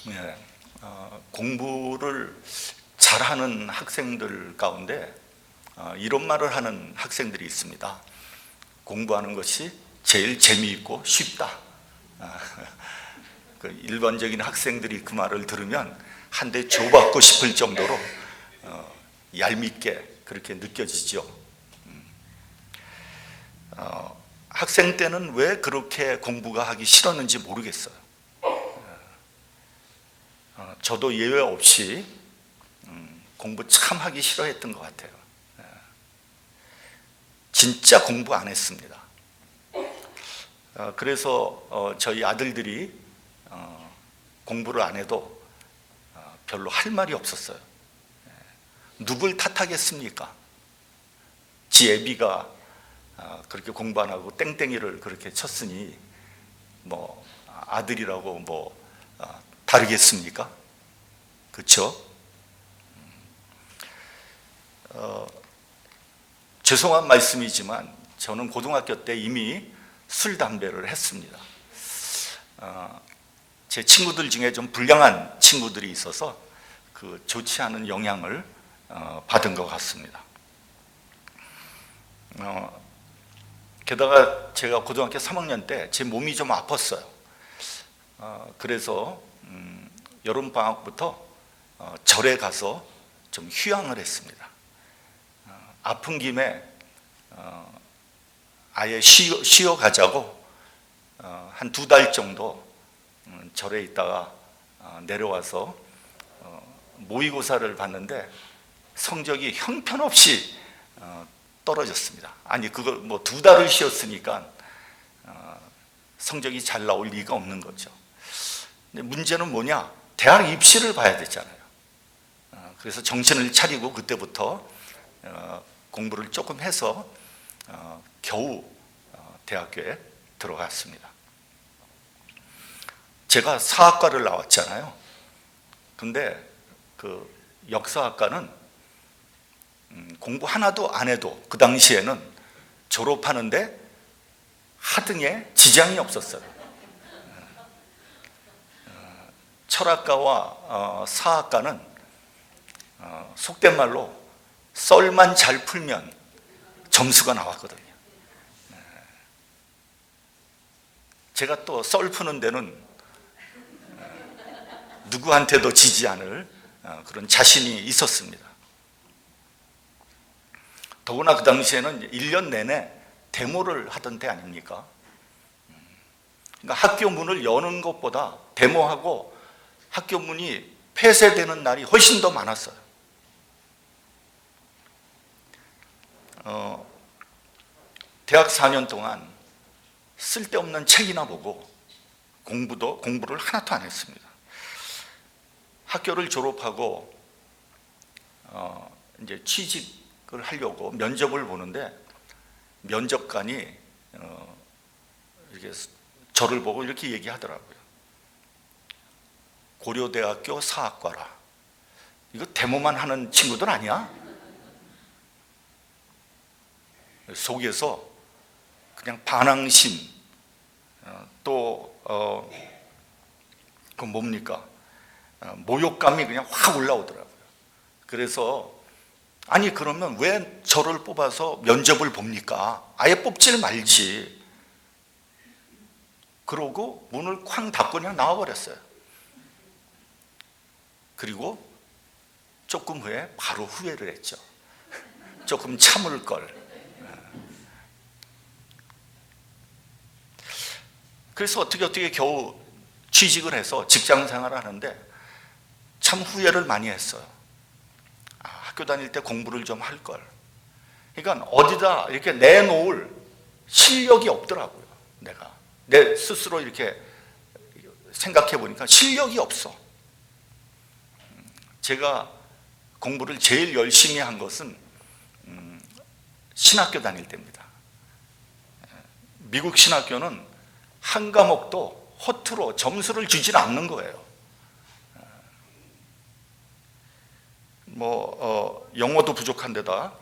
예, 공부를 잘하는 학생들 가운데 이런 말을 하는 학생들이 있습니다. 공부하는 것이 제일 재미있고 쉽다. 그 일반적인 학생들이 그 말을 들으면 한 대 줘받고 싶을 정도로 얄밉게 그렇게 느껴지죠. 학생 때는 왜 그렇게 공부가 하기 싫었는지 모르겠어요. 저도 예외 없이 공부 참 하기 싫어했던 것 같아요. 진짜 공부 안 했습니다. 그래서 저희 아들들이 공부를 안 해도 별로 할 말이 없었어요. 누굴 탓하겠습니까? 지 애비가 그렇게 공부 안 하고 땡땡이를 그렇게 쳤으니 뭐 아들이라고 뭐 다르겠습니까? 그렇죠? 죄송한 말씀이지만 저는 고등학교 때 이미 술, 담배를 했습니다. 제 친구들 중에 좀 불량한 친구들이 있어서 그 좋지 않은 영향을 받은 것 같습니다. 게다가 제가 고등학교 3학년 때 제 몸이 좀 아팠어요. 그래서 여름방학부터 절에 가서 좀 휴양을 했습니다. 아픈 김에 아예 쉬어 가자고 한 2달 정도 절에 있다가 내려와서 모의고사를 봤는데 성적이 형편없이 떨어졌습니다. 아니 그걸 뭐 2달을 쉬었으니까 성적이 잘 나올 리가 없는 거죠. 근데 문제는 뭐냐? 대학 입시를 봐야 되잖아요. 그래서 정신을 차리고 그때부터 공부를 조금 해서 겨우 대학교에 들어갔습니다. 제가 사학과를 나왔잖아요. 근데 그 역사학과는 공부 하나도 안 해도 그 당시에는 졸업하는데 하등에 지장이 없었어요. 철학과와 사학과는 속된 말로 썰만 잘 풀면 점수가 나왔거든요. 제가 또 썰 푸는 데는 누구한테도 지지 않을 그런 자신이 있었습니다. 더구나 그 당시에는 1년 내내 데모를 하던 때 아닙니까? 그러니까 학교 문을 여는 것보다 데모하고 학교 문이 폐쇄되는 날이 훨씬 더 많았어요. 대학 4년 동안 쓸데없는 책이나 보고 공부를 하나도 안 했습니다. 학교를 졸업하고 이제 취직을 하려고 면접을 보는데 면접관이 이렇게 저를 보고 이렇게 얘기하더라고요. 고려대학교 사학과라. 이거 데모만 하는 친구들 아니야? 속에서 그냥 반항심 또 그 뭡니까? 모욕감이 그냥 확 올라오더라고요. 그래서 아니 그러면 왜 저를 뽑아서 면접을 봅니까? 아예 뽑질 말지. 그러고 문을 쾅 닫고 그냥 나와버렸어요. 그리고 조금 후에 바로 후회를 했죠. 조금 참을 걸. 그래서 어떻게 겨우 취직을 해서 직장 생활을 하는데 참 후회를 많이 했어요. 학교 다닐 때 공부를 좀 할 걸. 그러니까 어디다 이렇게 내놓을 실력이 없더라고요. 내가 내 스스로 이렇게 생각해 보니까 실력이 없어. 제가 공부를 제일 열심히 한 것은 신학교 다닐 때입니다. 미국 신학교는 한 과목도 허투루 점수를 주질 않는 거예요. 영어도 부족한 데다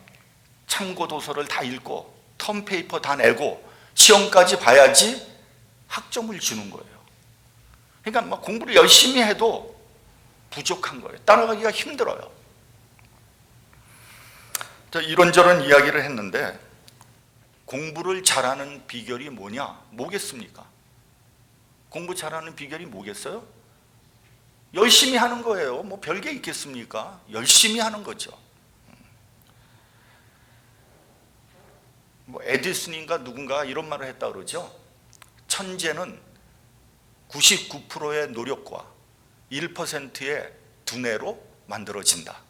참고 도서를 다 읽고 텀페이퍼 다 내고 시험까지 봐야지 학점을 주는 거예요. 그러니까 공부를 열심히 해도 부족한 거예요. 따라가기가 힘들어요. 이런저런 이야기를 했는데 공부를 잘하는 비결이 뭐겠습니까? 공부 잘하는 비결이 뭐겠어요? 열심히 하는 거예요. 뭐 별게 있겠습니까? 열심히 하는 거죠. 뭐 에디슨인가 누군가 이런 말을 했다 그러죠. 천재는 99%의 노력과 1%의 두뇌로 만들어진다.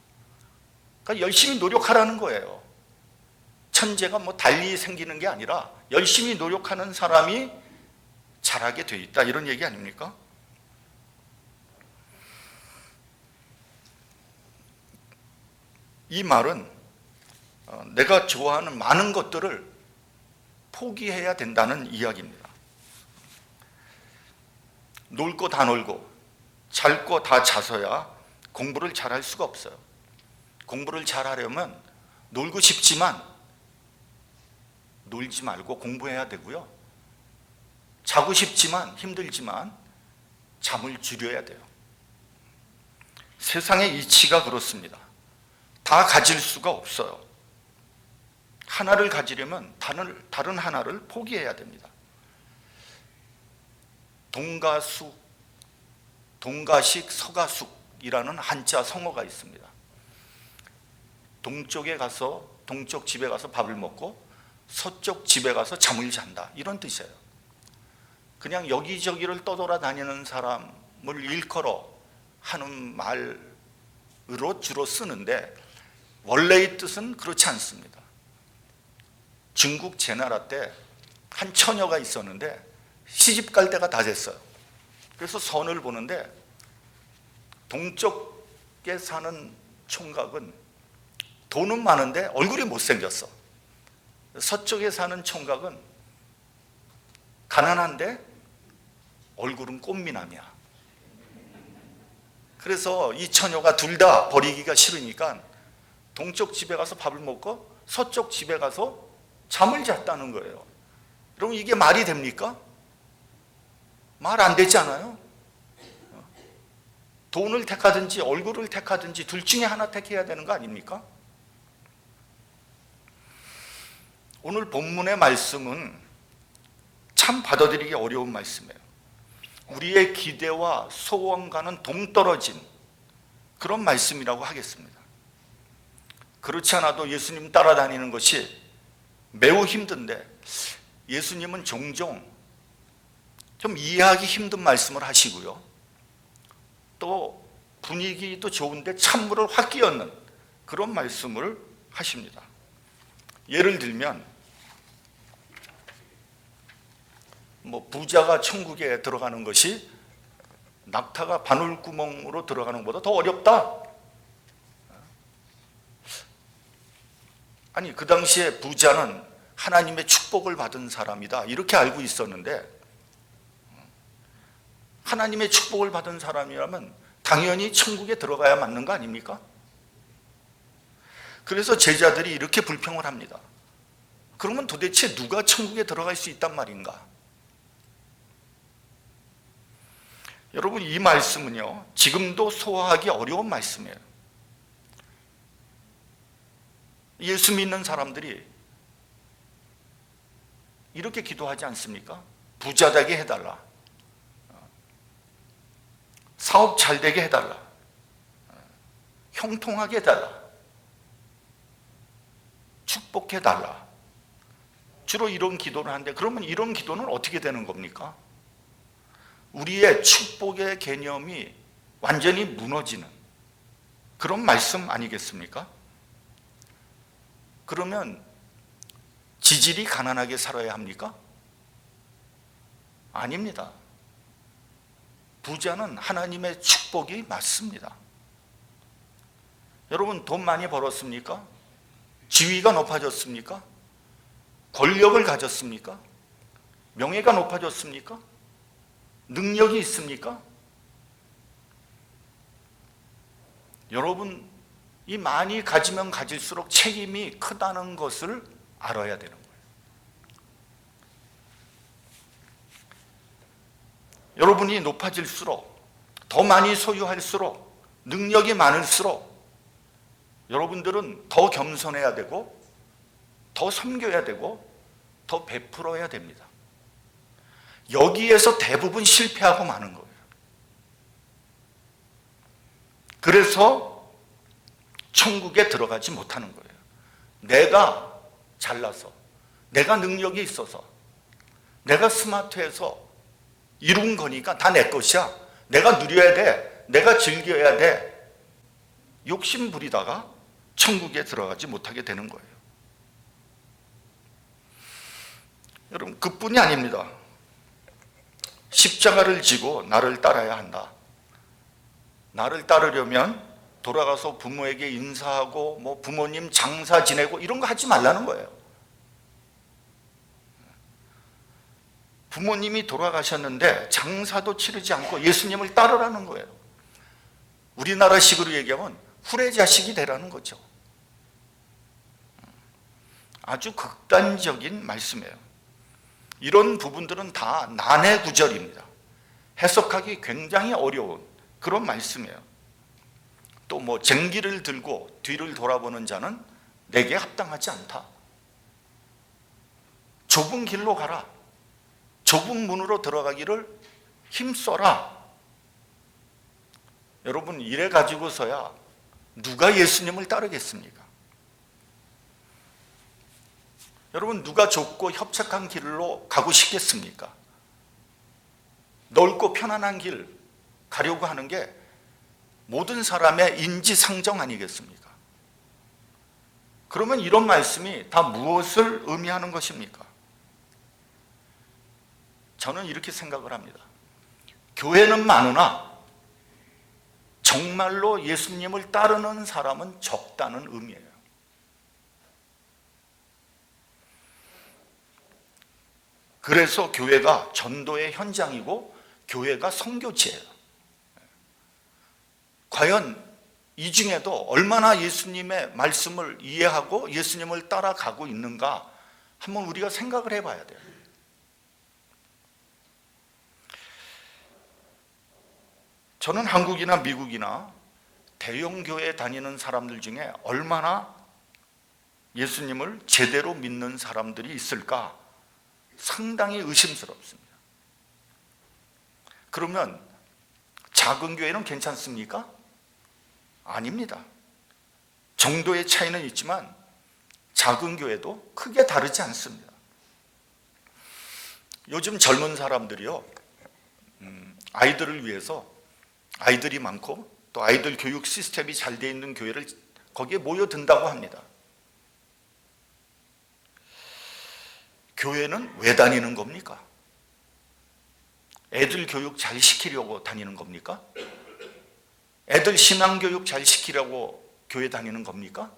그러니까 열심히 노력하라는 거예요. 천재가 뭐 달리 생기는 게 아니라 열심히 노력하는 사람이 잘하게 돼 있다, 이런 얘기 아닙니까? 이 말은 내가 좋아하는 많은 것들을 포기해야 된다는 이야기입니다. 놀 거 다 놀고 잘 거 다 자서야 공부를 잘할 수가 없어요. 공부를 잘하려면 놀고 싶지만 놀지 말고 공부해야 되고요. 자고 싶지만 힘들지만 잠을 줄여야 돼요. 세상의 이치가 그렇습니다. 다 가질 수가 없어요. 하나를 가지려면 다른 하나를 포기해야 됩니다. 동가식 서가숙이라는 한자 성어가 있습니다. 동쪽 집에 가서 밥을 먹고 서쪽 집에 가서 잠을 잔다, 이런 뜻이에요. 그냥 여기저기를 떠돌아다니는 사람을 일컬어 하는 말으로 주로 쓰는데 원래의 뜻은 그렇지 않습니다. 중국 제나라 때 한 처녀가 있었는데 시집 갈 때가 다 됐어요. 그래서 선을 보는데 동쪽에 사는 총각은 돈은 많은데 얼굴이 못생겼어. 서쪽에 사는 총각은 가난한데 얼굴은 꽃미남이야. 그래서 이 처녀가 둘 다 버리기가 싫으니까 동쪽 집에 가서 밥을 먹고 서쪽 집에 가서 잠을 잤다는 거예요. 여러분, 이게 말이 됩니까? 말 안 되지 않아요? 돈을 택하든지 얼굴을 택하든지 둘 중에 하나 택해야 되는 거 아닙니까? 오늘 본문의 말씀은 참 받아들이기 어려운 말씀이에요. 우리의 기대와 소원과는 동떨어진 그런 말씀이라고 하겠습니다. 그렇지 않아도 예수님 따라다니는 것이 매우 힘든데 예수님은 종종 좀 이해하기 힘든 말씀을 하시고요. 또 분위기도 좋은데 찬물을 확 끼얹는 그런 말씀을 하십니다. 예를 들면 뭐 부자가 천국에 들어가는 것이 낙타가 바늘구멍으로 들어가는 것보다 더 어렵다. 아니, 그 당시에 부자는 하나님의 축복을 받은 사람이다, 이렇게 알고 있었는데 하나님의 축복을 받은 사람이라면 당연히 천국에 들어가야 맞는 거 아닙니까? 그래서 제자들이 이렇게 불평을 합니다. 그러면 도대체 누가 천국에 들어갈 수 있단 말인가? 여러분, 이 말씀은요, 지금도 소화하기 어려운 말씀이에요. 예수 믿는 사람들이 이렇게 기도하지 않습니까? 부자 되게 해달라, 사업 잘 되게 해달라, 형통하게 해달라, 축복해달라. 주로 이런 기도를 하는데, 그러면 이런 기도는 어떻게 되는 겁니까? 우리의 축복의 개념이 완전히 무너지는 그런 말씀 아니겠습니까? 그러면 지질이 가난하게 살아야 합니까? 아닙니다. 부자는 하나님의 축복이 맞습니다. 여러분, 돈 많이 벌었습니까? 지위가 높아졌습니까? 권력을 가졌습니까? 명예가 높아졌습니까? 능력이 있습니까? 여러분, 이 많이 가지면 가질수록 책임이 크다는 것을 알아야 되는 거예요. 여러분이 높아질수록, 더 많이 소유할수록 능력이 많을수록 여러분들은 더 겸손해야 되고 더 섬겨야 되고 더 베풀어야 됩니다. 여기에서 대부분 실패하고 마는 거예요. 그래서 천국에 들어가지 못하는 거예요. 내가 잘나서, 내가 능력이 있어서, 내가 스마트해서 이룬 거니까 다 내 것이야. 내가 누려야 돼. 내가 즐겨야 돼. 욕심 부리다가 천국에 들어가지 못하게 되는 거예요. 여러분, 그뿐이 아닙니다. 십자가를 지고 나를 따라야 한다. 나를 따르려면 돌아가서 부모에게 인사하고 뭐 부모님 장사 지내고 이런 거 하지 말라는 거예요. 부모님이 돌아가셨는데 장사도 치르지 않고 예수님을 따르라는 거예요. 우리나라식으로 얘기하면 후레자식이 되라는 거죠. 아주 극단적인 말씀이에요. 이런 부분들은 다 난해 구절입니다. 해석하기 굉장히 어려운 그런 말씀이에요. 또 뭐 쟁기를 들고 뒤를 돌아보는 자는 내게 합당하지 않다. 좁은 길로 가라. 좁은 문으로 들어가기를 힘써라. 여러분, 이래 가지고서야 누가 예수님을 따르겠습니까? 여러분, 누가 좁고 협착한 길로 가고 싶겠습니까? 넓고 편안한 길 가려고 하는 게 모든 사람의 인지상정 아니겠습니까? 그러면 이런 말씀이 다 무엇을 의미하는 것입니까? 저는 이렇게 생각을 합니다. 교회는 많으나 정말로 예수님을 따르는 사람은 적다는 의미예요. 그래서 교회가 전도의 현장이고 교회가 선교지예요. 과연 이 중에도 얼마나 예수님의 말씀을 이해하고 예수님을 따라가고 있는가 한번 우리가 생각을 해봐야 돼요. 저는 한국이나 미국이나 대형 교회에 다니는 사람들 중에 얼마나 예수님을 제대로 믿는 사람들이 있을까 상당히 의심스럽습니다. 그러면 작은 교회는 괜찮습니까? 아닙니다. 정도의 차이는 있지만 작은 교회도 크게 다르지 않습니다. 요즘 젊은 사람들이요, 아이들을 위해서 아이들이 많고 또 아이들 교육 시스템이 잘 돼 있는 교회를 거기에 모여든다고 합니다. 교회는 왜 다니는 겁니까? 애들 교육 잘 시키려고 다니는 겁니까? 애들 신앙교육 잘 시키려고 교회 다니는 겁니까?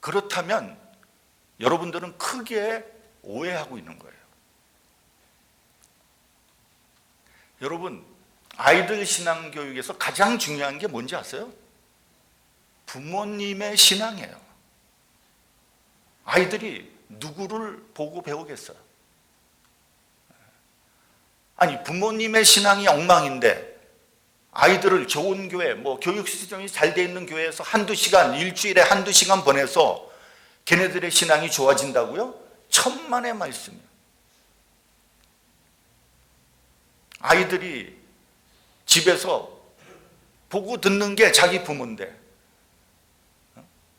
그렇다면 여러분들은 크게 오해하고 있는 거예요. 여러분, 아이들 신앙교육에서 가장 중요한 게 뭔지 아세요? 부모님의 신앙이에요. 아이들이 누구를 보고 배우겠어요? 아니, 부모님의 신앙이 엉망인데 아이들을 좋은 교회, 뭐 교육 시스템이 잘 돼 있는 교회에서 한두 시간, 일주일에 한두 시간 보내서 걔네들의 신앙이 좋아진다고요? 천만의 말씀이에요. 아이들이 집에서 보고 듣는 게 자기 부모인데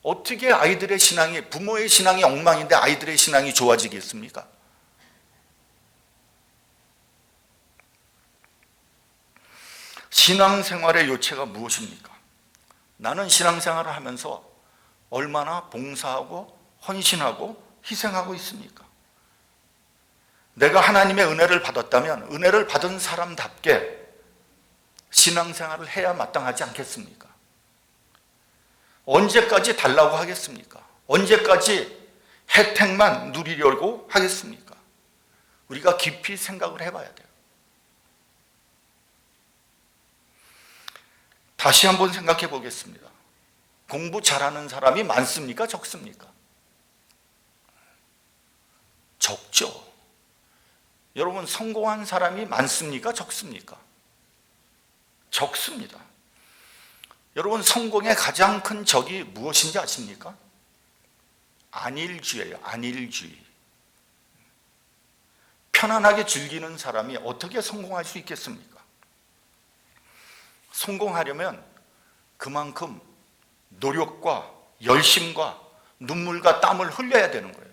어떻게 아이들의 신앙이, 부모의 신앙이 엉망인데 아이들의 신앙이 좋아지겠습니까? 신앙생활의 요체가 무엇입니까? 나는 신앙생활을 하면서 얼마나 봉사하고 헌신하고 희생하고 있습니까? 내가 하나님의 은혜를 받았다면 은혜를 받은 사람답게 신앙생활을 해야 마땅하지 않겠습니까? 언제까지 달라고 하겠습니까? 언제까지 혜택만 누리려고 하겠습니까? 우리가 깊이 생각을 해봐야 돼요. 다시 한번 생각해 보겠습니다. 공부 잘하는 사람이 많습니까? 적습니까? 적죠. 여러분, 성공한 사람이 많습니까? 적습니까? 적습니다. 여러분, 성공의 가장 큰 적이 무엇인지 아십니까? 안일주의예요. 안일주의. 편안하게 즐기는 사람이 어떻게 성공할 수 있겠습니까? 성공하려면 그만큼 노력과 열심과 눈물과 땀을 흘려야 되는 거예요.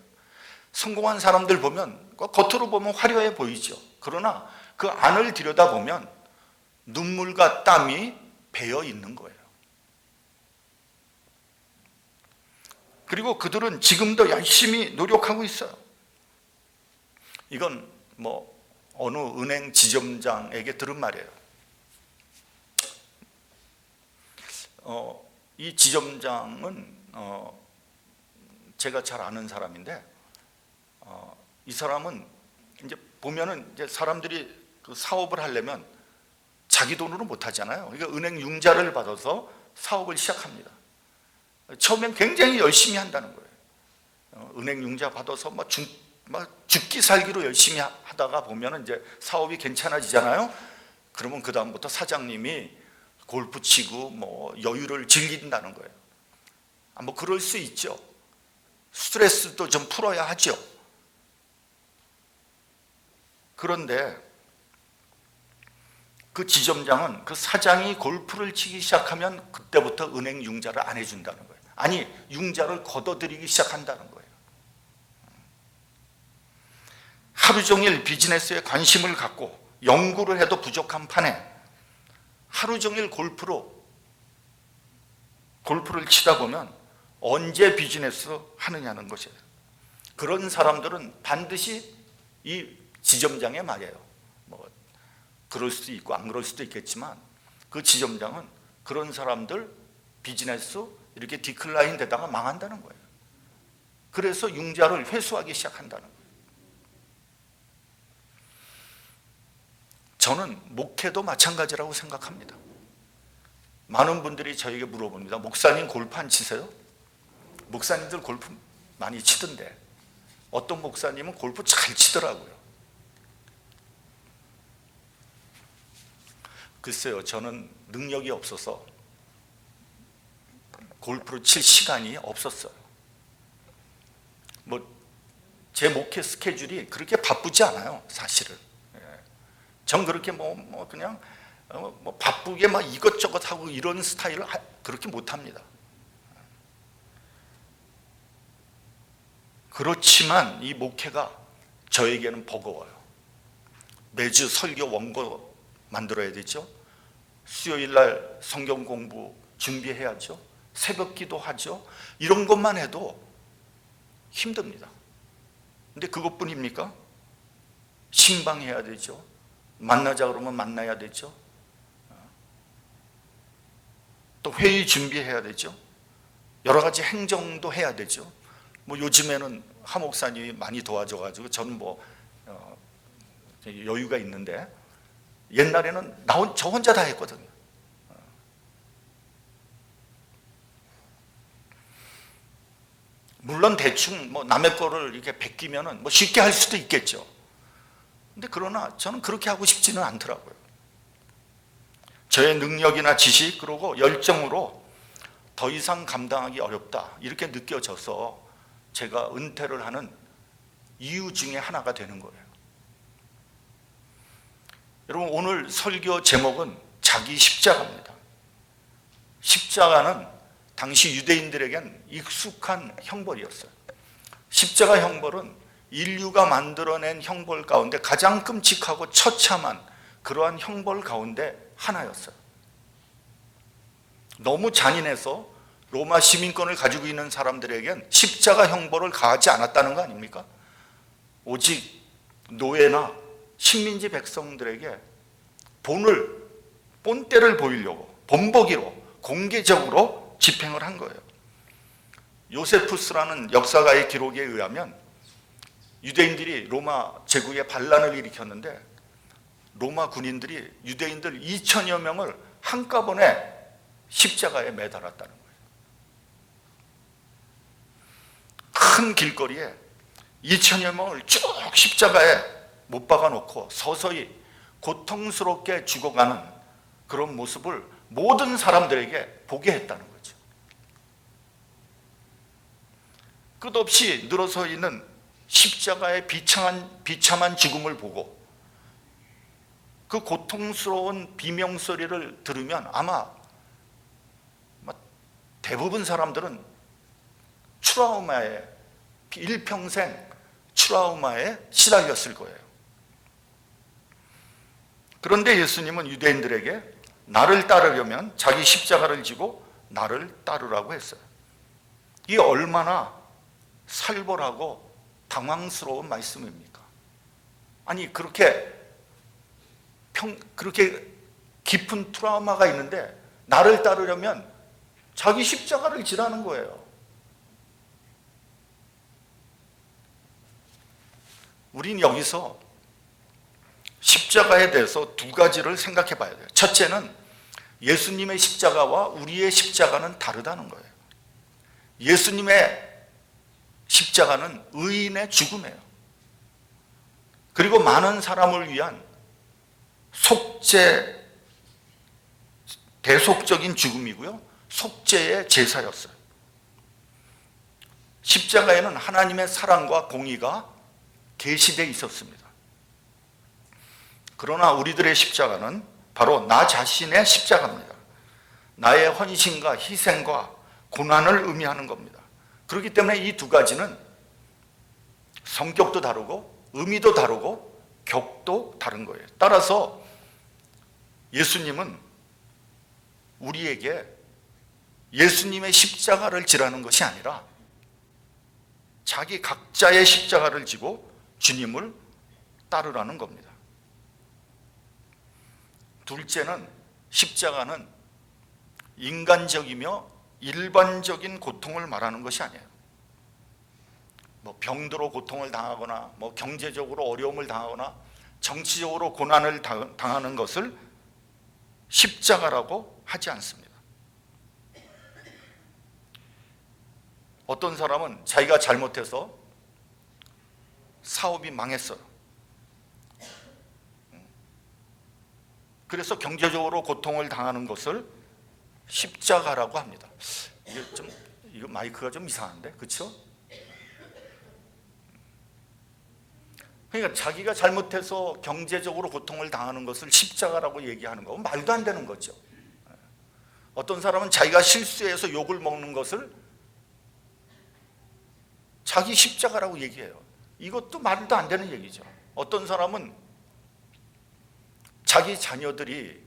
성공한 사람들 보면 겉으로 보면 화려해 보이죠. 그러나 그 안을 들여다보면 눈물과 땀이 배어 있는 거예요. 그리고 그들은 지금도 열심히 노력하고 있어요. 이건 어느 은행 지점장에게 들은 말이에요. 이 지점장은 제가 잘 아는 사람인데, 이 사람은 이제 보면은 이제 사람들이 그 사업을 하려면 자기 돈으로 못 하잖아요. 그러니까 은행 융자를 받아서 사업을 시작합니다. 처음엔 굉장히 열심히 한다는 거예요. 은행 융자 받아서 막 죽기 살기로 열심히 하다가 보면은 이제 사업이 괜찮아지잖아요. 그러면 그 다음부터 사장님이 골프 치고 여유를 즐긴다는 거예요. 그럴 수 있죠. 스트레스도 좀 풀어야 하죠. 그런데 그 지점장은 그 사장이 골프를 치기 시작하면 그때부터 은행 융자를 안 해준다는 거예요. 아니, 융자를 걷어들이기 시작한다는 거예요. 하루 종일 비즈니스에 관심을 갖고 연구를 해도 부족한 판에 하루 종일 골프를 치다 보면 언제 비즈니스 하느냐는 것이에요. 그런 사람들은 반드시 이 지점장의 말이에요. 그럴 수도 있고 안 그럴 수도 있겠지만 그 지점장은 그런 사람들 비즈니스 이렇게 디클라인 되다가 망한다는 거예요. 그래서 융자를 회수하기 시작한다는 거예요. 저는 목회도 마찬가지라고 생각합니다. 많은 분들이 저에게 물어봅니다. 목사님 골프 안 치세요? 목사님들 골프 많이 치던데 어떤 목사님은 골프 잘 치더라고요. 글쎄요, 저는 능력이 없어서 골프를 칠 시간이 없었어요. 제 목회 스케줄이 그렇게 바쁘지 않아요, 사실은. 전 그렇게 그냥 바쁘게 이것저것 하고 이런 스타일을 그렇게 못합니다. 그렇지만 이 목회가 저에게는 버거워요. 매주 설교 원고 만들어야 되죠. 수요일 날 성경 공부 준비해야죠. 새벽 기도하죠. 이런 것만 해도 힘듭니다. 근데 그것뿐입니까? 신방해야 되죠. 만나자 그러면 만나야 되죠. 또 회의 준비해야 되죠. 여러 가지 행정도 해야 되죠. 요즘에는 하 목사님이 많이 도와줘가지고 저는 여유가 있는데 옛날에는 저 혼자 다 했거든요. 물론 대충 남의 거를 이렇게 베끼면은 쉽게 할 수도 있겠죠. 근데 그러나 저는 그렇게 하고 싶지는 않더라고요. 저의 능력이나 지식 그리고 열정으로 더 이상 감당하기 어렵다 이렇게 느껴져서 제가 은퇴를 하는 이유 중에 하나가 되는 거예요. 여러분, 오늘 설교 제목은 자기 십자가입니다. 십자가는 당시 유대인들에겐 익숙한 형벌이었어요. 십자가 형벌은 인류가 만들어낸 형벌 가운데 가장 끔찍하고 처참한 그러한 형벌 가운데 하나였어요. 너무 잔인해서 로마 시민권을 가지고 있는 사람들에겐 십자가 형벌을 가하지 않았다는 거 아닙니까? 오직 노예나 식민지 백성들에게 본때를 보이려고 본보기로 공개적으로 집행을 한 거예요. 요세푸스라는 역사가의 기록에 의하면 유대인들이 로마 제국에 반란을 일으켰는데 로마 군인들이 유대인들 2천여 명을 한꺼번에 십자가에 매달았다는 거예요. 큰 길거리에 2천여 명을 쭉 십자가에 못 박아놓고 서서히 고통스럽게 죽어가는 그런 모습을 모든 사람들에게 보게 했다는 거죠. 끝없이 늘어서 있는 십자가의 비참한 죽음을 보고 그 고통스러운 비명소리를 들으면 아마 대부분 사람들은 일평생 트라우마에 시달렸을 거예요. 그런데 예수님은 유대인들에게 나를 따르려면 자기 십자가를 지고 나를 따르라고 했어요. 이게 얼마나 살벌하고 당황스러운 말씀입니까? 아니 그렇게 깊은 트라우마가 있는데 나를 따르려면 자기 십자가를 지라는 거예요. 우린 여기서 십자가에 대해서 두 가지를 생각해 봐야 돼요. 첫째는 예수님의 십자가와 우리의 십자가는 다르다는 거예요. 예수님의 십자가는 의인의 죽음이에요. 그리고 많은 사람을 위한 대속적인 죽음이고요. 속죄의 제사였어요. 십자가에는 하나님의 사랑과 공의가 계시되어 있었습니다. 그러나 우리들의 십자가는 바로 나 자신의 십자가입니다. 나의 헌신과 희생과 고난을 의미하는 겁니다. 그렇기 때문에 이 두 가지는 성격도 다르고 의미도 다르고 격도 다른 거예요. 따라서 예수님은 우리에게 예수님의 십자가를 지라는 것이 아니라 자기 각자의 십자가를 지고 주님을 따르라는 겁니다. 둘째는 십자가는 인간적이며 일반적인 고통을 말하는 것이 아니에요. 병들어 고통을 당하거나 경제적으로 어려움을 당하거나 정치적으로 고난을 당하는 것을 십자가라고 하지 않습니다. 어떤 사람은 자기가 잘못해서 사업이 망했어요. 그래서 경제적으로 고통을 당하는 것을 십자가라고 합니다. 이거 마이크가 좀 이상한데, 그렇죠? 그러니까 자기가 잘못해서 경제적으로 고통을 당하는 것을 십자가라고 얘기하는 거 말도 안 되는 거죠. 어떤 사람은 자기가 실수해서 욕을 먹는 것을 자기 십자가라고 얘기해요. 이것도 말도 안 되는 얘기죠. 어떤 사람은 자기 자녀들이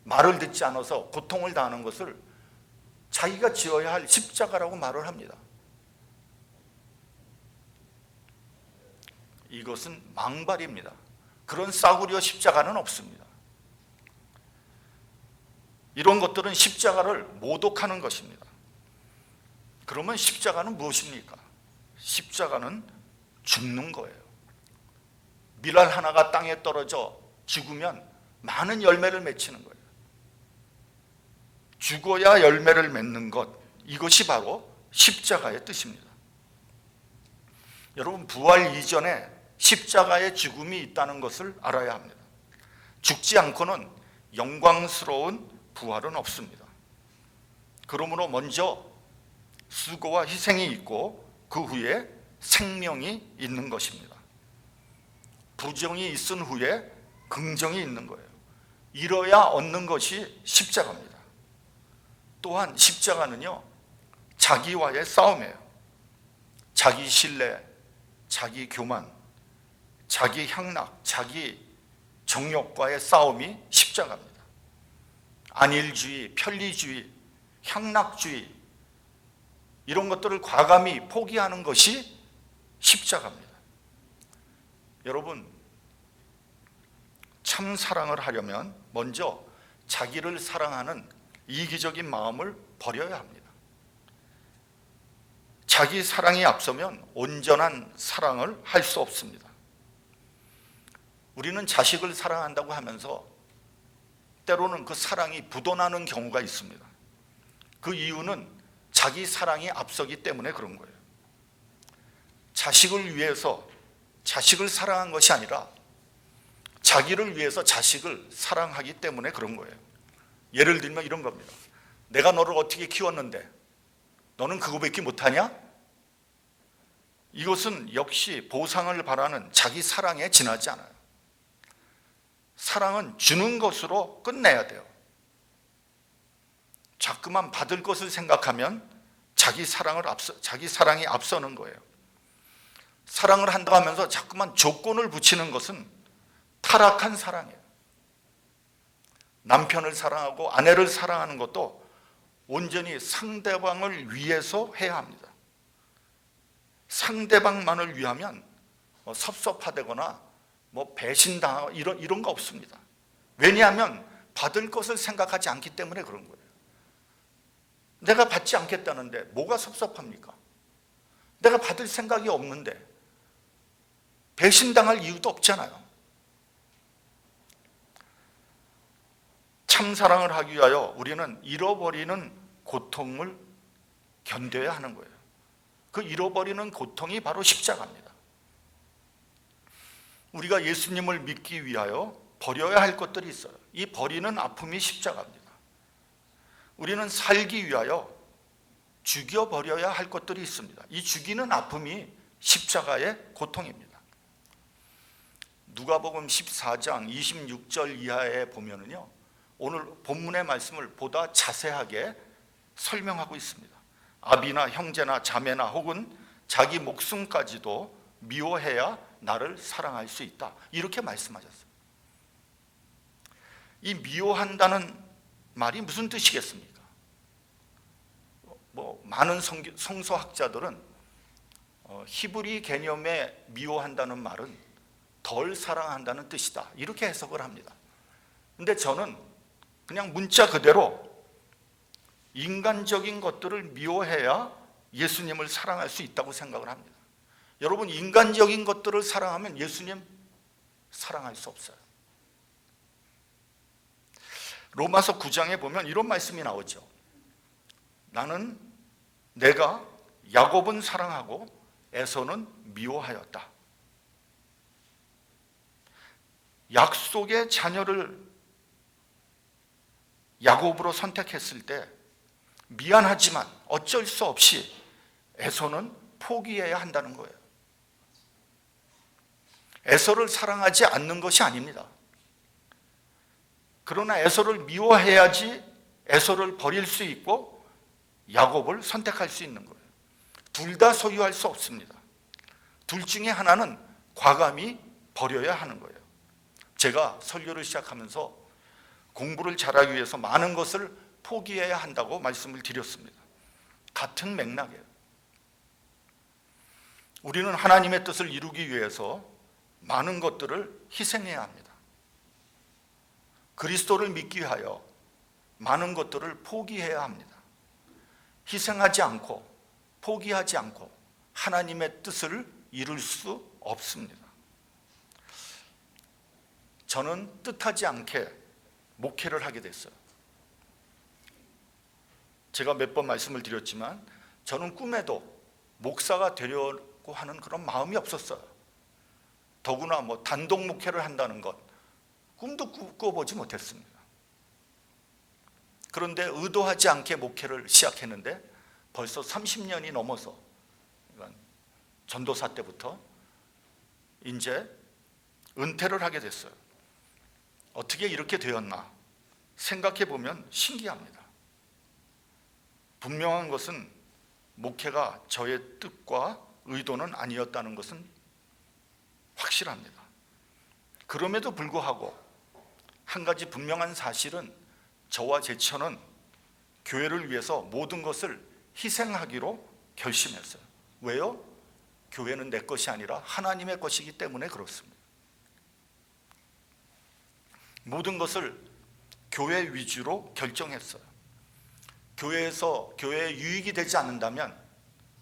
말을 듣지 않아서 고통을 당하는 것을 자기가 지어야 할 십자가라고 말을 합니다. 이것은 망발입니다. 그런 싸구려 십자가는 없습니다. 이런 것들은 십자가를 모독하는 것입니다. 그러면 십자가는 무엇입니까? 십자가는 죽는 거예요. 밀알 하나가 땅에 떨어져 죽으면 많은 열매를 맺히는 거예요. 죽어야 열매를 맺는 것, 이것이 바로 십자가의 뜻입니다. 여러분, 부활 이전에 십자가의 죽음이 있다는 것을 알아야 합니다. 죽지 않고는 영광스러운 부활은 없습니다. 그러므로 먼저 수고와 희생이 있고 그 후에 생명이 있는 것입니다. 부정이 있은 후에 긍정이 있는 거예요. 이뤄야 얻는 것이 십자가입니다. 또한 십자가는요, 자기와의 싸움이에요. 자기 신뢰, 자기 교만, 자기 향락, 자기 정욕과의 싸움이 십자가입니다. 안일주의, 편리주의, 향락주의, 이런 것들을 과감히 포기하는 것이 십자가입니다. 여러분, 참 사랑을 하려면 먼저 자기를 사랑하는 이기적인 마음을 버려야 합니다. 자기 사랑이 앞서면 온전한 사랑을 할 수 없습니다. 우리는 자식을 사랑한다고 하면서 때로는 그 사랑이 부도나는 경우가 있습니다. 그 이유는 자기 사랑이 앞서기 때문에 그런 거예요. 자식을 위해서 자식을 사랑한 것이 아니라 자기를 위해서 자식을 사랑하기 때문에 그런 거예요. 예를 들면 이런 겁니다. 내가 너를 어떻게 키웠는데 너는 그거밖에 못하냐? 이것은 역시 보상을 바라는 자기 사랑에 지나지 않아요. 사랑은 주는 것으로 끝내야 돼요. 자꾸만 받을 것을 생각하면 자기 사랑이 앞서는 거예요. 사랑을 한다 하면서 자꾸만 조건을 붙이는 것은 타락한 사랑이에요. 남편을 사랑하고 아내를 사랑하는 것도 온전히 상대방을 위해서 해야 합니다. 상대방만을 위하면 섭섭하다거나 배신당하고 이런 거 없습니다. 왜냐하면 받을 것을 생각하지 않기 때문에 그런 거예요. 내가 받지 않겠다는데 뭐가 섭섭합니까? 내가 받을 생각이 없는데 배신당할 이유도 없잖아요. 참 사랑을 하기 위하여 우리는 잃어버리는 고통을 견뎌야 하는 거예요. 그 잃어버리는 고통이 바로 십자가입니다. 우리가 예수님을 믿기 위하여 버려야 할 것들이 있어요. 이 버리는 아픔이 십자가입니다. 우리는 살기 위하여 죽여버려야 할 것들이 있습니다. 이 죽이는 아픔이 십자가의 고통입니다. 누가복음 14장 26절 이하에 보면은요, 오늘 본문의 말씀을 보다 자세하게 설명하고 있습니다. 아비나 형제나 자매나 혹은 자기 목숨까지도 미워해야 나를 사랑할 수 있다. 이렇게 말씀하셨어요. 이 미워한다는 말이 무슨 뜻이겠습니까? 많은 성서학자들은 히브리 개념의 미워한다는 말은 덜 사랑한다는 뜻이다. 이렇게 해석을 합니다. 근데 저는 그냥 문자 그대로 인간적인 것들을 미워해야 예수님을 사랑할 수 있다고 생각을 합니다. 여러분, 인간적인 것들을 사랑하면 예수님 사랑할 수 없어요. 로마서 9장에 보면 이런 말씀이 나오죠. 내가 야곱은 사랑하고 에서는 미워하였다. 약속의 자녀를 야곱으로 선택했을 때 미안하지만 어쩔 수 없이 에서는 포기해야 한다는 거예요. 에서를 사랑하지 않는 것이 아닙니다. 그러나 에서를 미워해야지 에서를 버릴 수 있고 야곱을 선택할 수 있는 거예요. 둘 다 소유할 수 없습니다. 둘 중에 하나는 과감히 버려야 하는 거예요. 제가 설교를 시작하면서 공부를 잘하기 위해서 많은 것을 포기해야 한다고 말씀을 드렸습니다. 같은 맥락이에요. 우리는 하나님의 뜻을 이루기 위해서 많은 것들을 희생해야 합니다. 그리스도를 믿기 위하여 많은 것들을 포기해야 합니다. 희생하지 않고 포기하지 않고 하나님의 뜻을 이룰 수 없습니다. 저는 뜻하지 않게 목회를 하게 됐어요. 제가 몇 번 말씀을 드렸지만 저는 꿈에도 목사가 되려고 하는 그런 마음이 없었어요. 더구나 단독 목회를 한다는 것 꿈도 꾸어보지 못했습니다. 그런데 의도하지 않게 목회를 시작했는데 벌써 30년이 넘어서 전도사 때부터 이제 은퇴를 하게 됐어요. 어떻게 이렇게 되었나 생각해 보면 신기합니다. 분명한 것은 목회가 저의 뜻과 의도는 아니었다는 것은 확실합니다. 그럼에도 불구하고 한 가지 분명한 사실은 저와 제 처는 교회를 위해서 모든 것을 희생하기로 결심했어요. 왜요? 교회는 내 것이 아니라 하나님의 것이기 때문에 그렇습니다. 모든 것을 교회 위주로 결정했어요. 교회에 유익이 되지 않는다면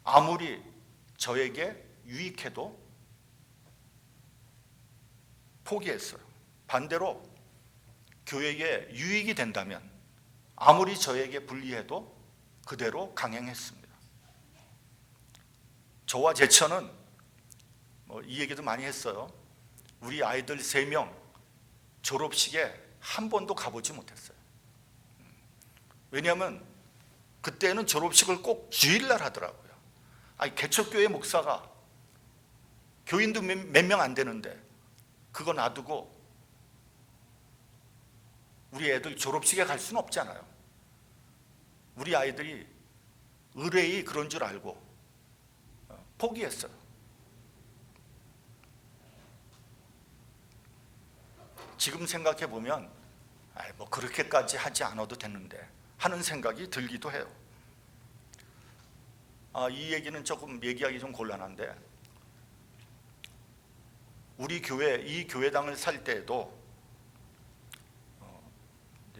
아무리 저에게 유익해도 포기했어요. 반대로 교회에 유익이 된다면 아무리 저에게 불리해도 그대로 강행했습니다. 저와 제 처는 이 얘기도 많이 했어요. 우리 아이들 3명 졸업식에 한 번도 가보지 못했어요. 왜냐하면 그때는 졸업식을 꼭 주일날 하더라고요. 아니, 개척교회 목사가 교인도 몇 명 안 되는데 그거 놔두고 우리 애들 졸업식에 갈 수는 없잖아요. 우리 아이들이 의뢰이 그런 줄 알고 포기했어요. 지금 생각해 보면 뭐 그렇게까지 하지 않아도 되는데 하는 생각이 들기도 해요. 이 얘기는 조금 얘기하기 좀 곤란한데, 우리 교회, 이 교회당을 살 때에도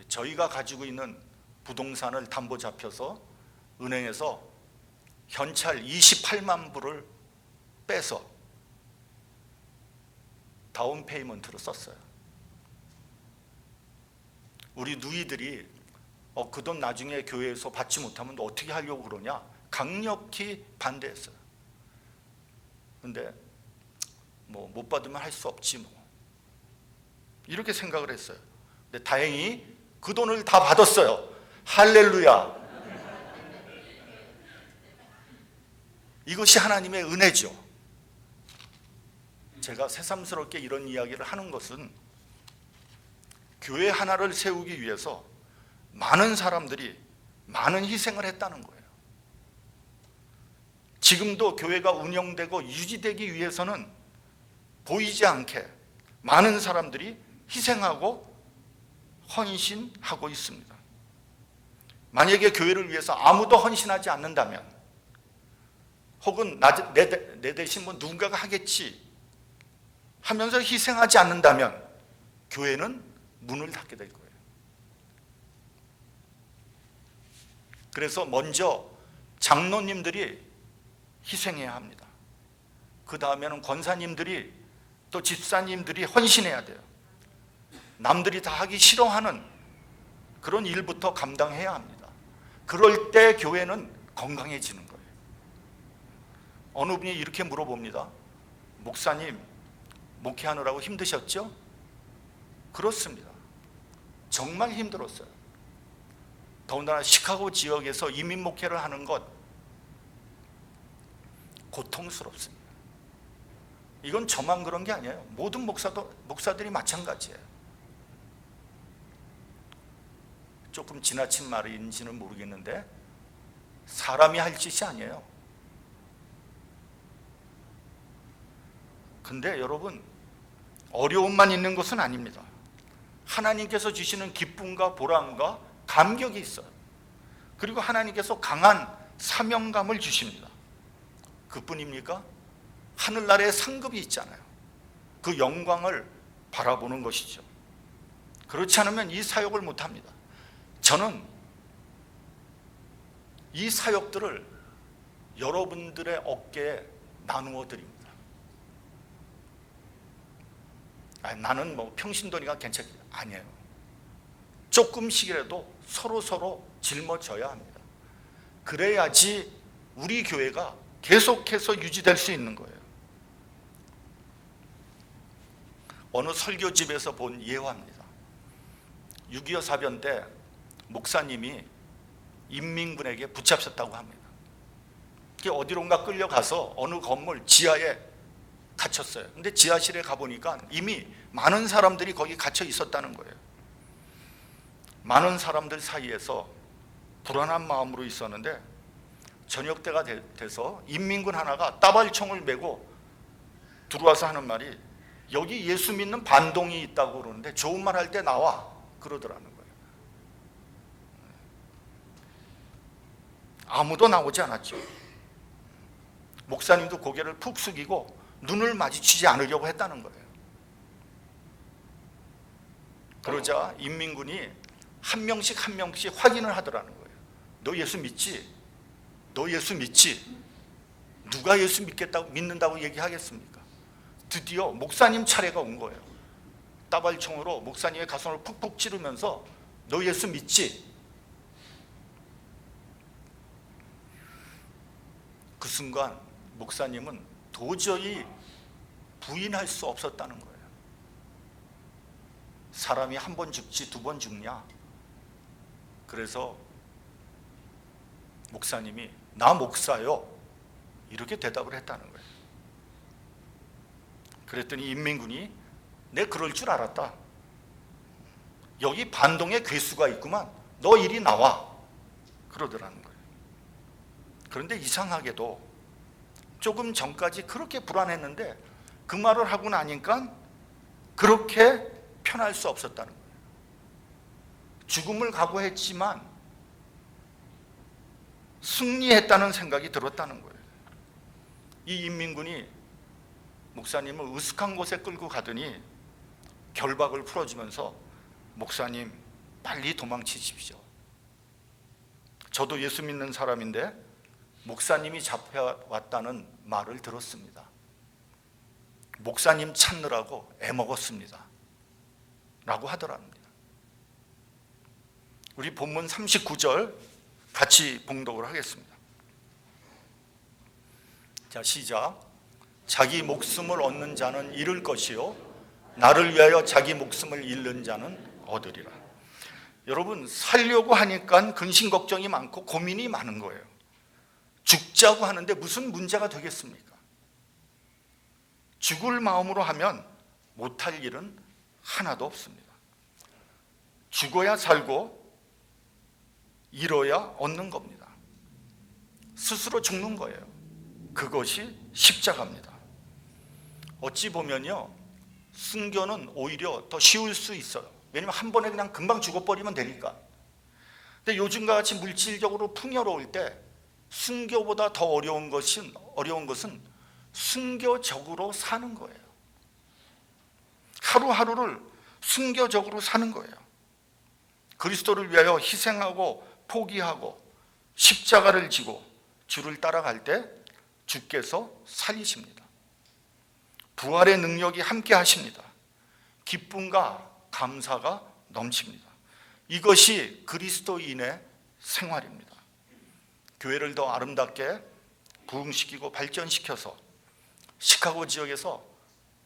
저희가 가지고 있는 부동산을 담보 잡혀서 은행에서 현찰 28만 불을 빼서 다운 페이먼트로 썼어요. 우리 누이들이 그 돈 나중에 교회에서 받지 못하면 어떻게 하려고 그러냐 강력히 반대했어요. 근데 뭐 못 받으면 할 수 없지 뭐 이렇게 생각을 했어요. 근데 다행히 그 돈을 다 받았어요. 할렐루야. 이것이 하나님의 은혜죠. 제가 새삼스럽게 이런 이야기를 하는 것은 교회 하나를 세우기 위해서 많은 사람들이 많은 희생을 했다는 거예요. 지금도 교회가 운영되고 유지되기 위해서는 보이지 않게 많은 사람들이 희생하고 헌신하고 있습니다. 만약에 교회를 위해서 아무도 헌신하지 않는다면, 혹은 내 대신 뭐 누군가가 하겠지 하면서 희생하지 않는다면 교회는 문을 닫게 될 거예요. 그래서 먼저 장로님들이 희생해야 합니다. 그 다음에는 권사님들이 또 집사님들이 헌신해야 돼요. 남들이 다 하기 싫어하는 그런 일부터 감당해야 합니다. 그럴 때 교회는 건강해지는 거예요. 어느 분이 이렇게 물어봅니다. 목사님, 목회하느라고 힘드셨죠? 그렇습니다. 정말 힘들었어요. 더군다나 시카고 지역에서 이민 목회를 하는 것 고통스럽습니다. 이건 저만 그런 게 아니에요. 모든 목사들이 마찬가지예요. 조금 지나친 말인지는 모르겠는데 사람이 할 짓이 아니에요. 근데 여러분, 어려움만 있는 것은 아닙니다. 하나님께서 주시는 기쁨과 보람과 감격이 있어요. 그리고 하나님께서 강한 사명감을 주십니다. 그뿐입니까? 하늘나라의 상급이 있잖아요. 그 영광을 바라보는 것이죠. 그렇지 않으면 이 사역을 못합니다. 저는 이 사역들을 여러분들의 어깨에 나누어 드립니다. 나는 뭐 평신도니까 괜찮지. 아니에요. 조금씩이라도 서로 짊어져야 합니다. 그래야지 우리 교회가 계속해서 유지될 수 있는 거예요. 어느 설교집에서 본 예화입니다. 6.25 사변 때 목사님이 인민군에게 붙잡혔다고 합니다. 어디론가 끌려가서 어느 건물 지하에 갇혔어요. 근데 지하실에 가보니까 이미 많은 사람들이 거기 갇혀 있었다는 거예요. 많은 사람들 사이에서 불안한 마음으로 있었는데 저녁 때가 돼서 인민군 하나가 따발총을 메고 들어와서 하는 말이, 여기 예수 믿는 반동이 있다고 그러는데 좋은 말 할 때 나와, 그러더라는 거예요. 아무도 나오지 않았죠. 목사님도 고개를 푹 숙이고 눈을 마주치지 않으려고 했다는 거예요. 그러자 인민군이 한 명씩 확인을 하더라는 거예요. 너 예수 믿지? 너 예수 믿지? 누가 예수 믿는다고 얘기하겠습니까? 드디어 목사님 차례가 온 거예요. 따발총으로 목사님의 가슴을 푹푹 찌르면서 너 예수 믿지? 그 순간 목사님은 도저히 부인할 수 없었다는 거예요. 사람이 한 번 죽지 두 번 죽냐? 그래서 목사님이 나 목사요 이렇게 대답을 했다는 거예요. 그랬더니 인민군이 내 그럴 줄 알았다. 여기 반동에 괴수가 있구만. 너 이리 나와. 그러더라는 거예요. 그런데 이상하게도 조금 전까지 그렇게 불안했는데 그 말을 하고 나니까 그렇게 편할 수 없었다는 거예요. 죽음을 각오했지만 승리했다는 생각이 들었다는 거예요. 이 인민군이 목사님을 으슥한 곳에 끌고 가더니 결박을 풀어주면서 목사님 빨리 도망치십시오. 저도 예수 믿는 사람인데 목사님이 잡혀왔다는 말을 들었습니다. 목사님 찾느라고 애먹었습니다 라고 하더랍니다. 우리 본문 39절 같이 봉독을 하겠습니다. 자, 시작. 자기 목숨을 얻는 자는 잃을 것이요 나를 위하여 자기 목숨을 잃는 자는 얻으리라. 여러분, 살려고 하니까 근심 걱정이 많고 고민이 많은 거예요. 죽자고 하는데 무슨 문제가 되겠습니까? 죽을 마음으로 하면 못할 일은 하나도 없습니다. 죽어야 살고 잃어야 얻는 겁니다. 스스로 죽는 거예요. 그것이 십자가입니다. 어찌 보면요, 순교는 오히려 더 쉬울 수 있어요. 왜냐면 한 번에 그냥 금방 죽어버리면 되니까. 근데 요즘과 같이 물질적으로 풍요로울 때 순교보다 더 어려운 것은 순교적으로 사는 거예요. 하루하루를 순교적으로 사는 거예요. 그리스도를 위하여 희생하고 포기하고 십자가를 지고 주를 따라갈 때 주께서 살리십니다. 부활의 능력이 함께 하십니다. 기쁨과 감사가 넘칩니다. 이것이 그리스도인의 생활입니다. 교회를 더 아름답게 부흥시키고 발전시켜서 시카고 지역에서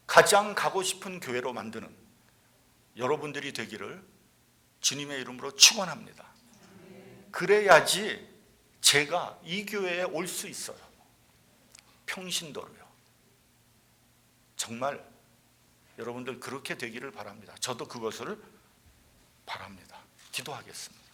가장 가고 싶은 교회로 만드는 여러분들이 되기를 주님의 이름으로 축원합니다. 그래야지 제가 이 교회에 올 수 있어요. 평신도로요. 정말 여러분들 그렇게 되기를 바랍니다. 저도 그것을 바랍니다. 기도하겠습니다.